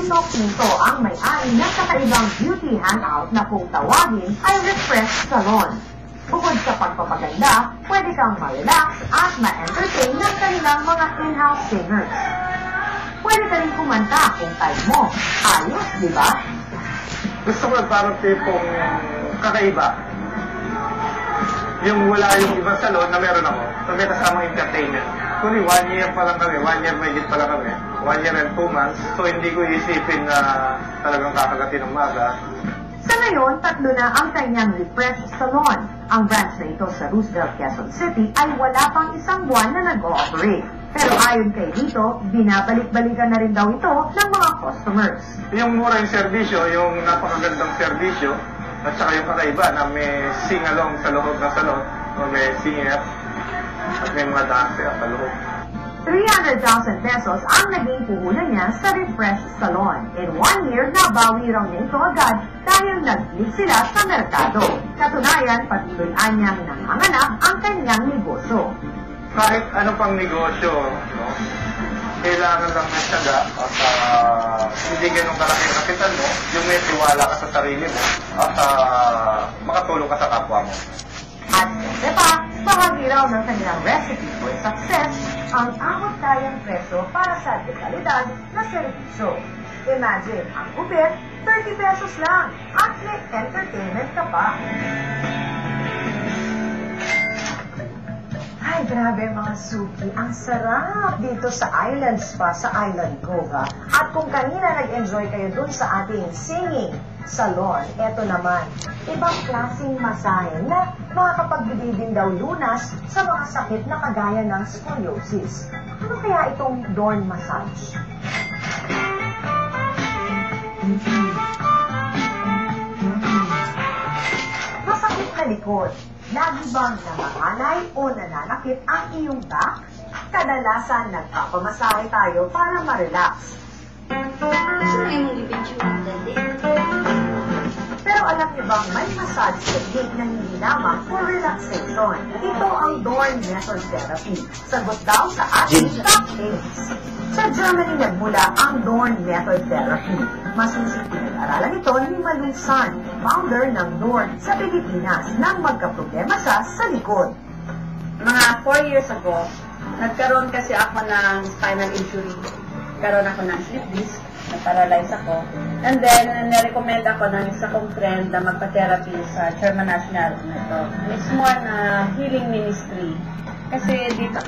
Tito Pinto ang may-ari ng kakaibang beauty hangout na kung tawagin ay Refresh Salon. Bukod sa pagpapaganda, pwede kang ma-relax at ma-entertain ng kanilang mga in-house singers. Pwede ka rin kumanta kung type mo. Ayos, di ba? Gusto ko parang tipong kakaiba. Yung wala yung ibang salon na meron ako, so may kasamang entertainment. Kuni 1 year pa lang kami, 1 year mahigit pa lang kami. 1 year and 2 months, so hindi ko isipin na talagang kakagatin ng maga. Sa ngayon, 3 na ang kanyang Refresh Salon. Ang branch na ito sa Roosevelt, Quezon City ay wala pang 1 buwan na nag-ooperate. Pero ayon kay Dito, binabalik-balikan na rin daw ito ng mga customers. Yung mura yung serbisyo, yung napakagandang serbisyo, at saka yung kakaiba na may sing-along sa loob ng salon, o may singer, at may mga dancer sa loob. 300,000 pesos ang naging puhunan niya sa Refresh Salon. In 1 year, nabawi raw niya ito agad dahil nag-click sila sa merkado. Katunayan, patuloy niyang nanganganak ang kanyang negosyo. Kahit ano pang negosyo, no, kailangan lang ng tiyaga at hindi ganun kalaki ang kapital mo, yung may tiwala ka sa sarili mo at makatulong ka sa kapwa mo. At kasi pa, bahagi raw ng kanilang recipe for success ang abot kayang presyo para sa dekalidad na serbisyo. Imagine, ang gupit, 30 pesos lang at may entertainment ka pa. Ay, grabe mga suki. Ang sarap dito sa Island Spa, sa Island Cove. At kung kanina nag-enjoy kayo dun sa ating singing salon, eto naman, ibang klaseng masahe na makakapagbigay din daw lunas sa mga sakit na kagaya ng scoliosis. Ano kaya itong Dorn Massage? Masakit na likod. Lagi bang nangangalay o nananakit ang iyong back? Kadalasan nagpapamasahe tayo para ma-relax. Pero alam niyo bang may massage technique na hindi lamang for relaxation? Ito ang Dorn Method Therapy. Sagot daw sa ating backaches. Sa Germany nagmula ang Dorn Method Therapy. Masusit pinag-aralan ito ni Malusan, founder ng Dorn sa Pilipinas nang magkaproblema siya sa likod. Mga 4 years ago, nagkaroon kasi ako ng spinal injury. Nagkaroon ako ng slip disc, na-paralyze ako. And then, na-recommend ako ng isa kong friend na magpa-therapy sa Sherman National. It's more na healing ministry. Kasi dito,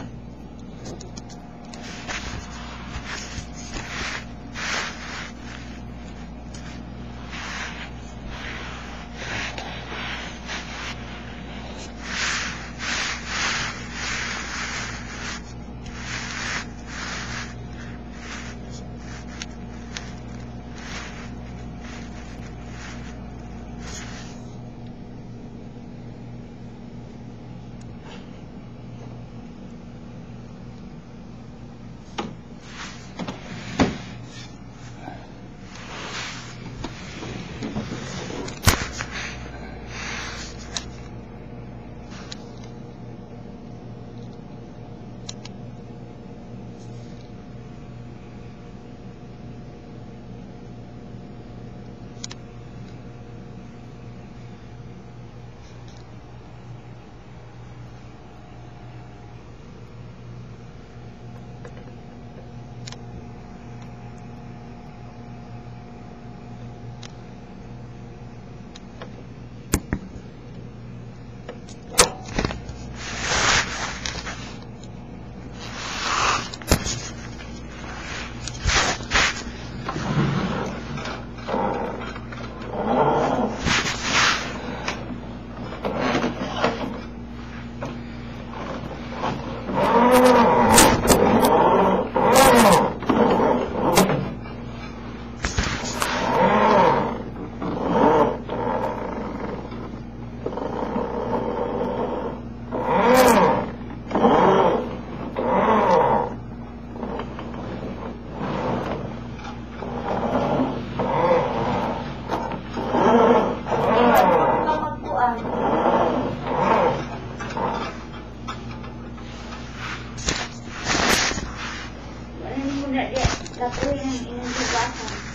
Lapuin ang inyong buwasan.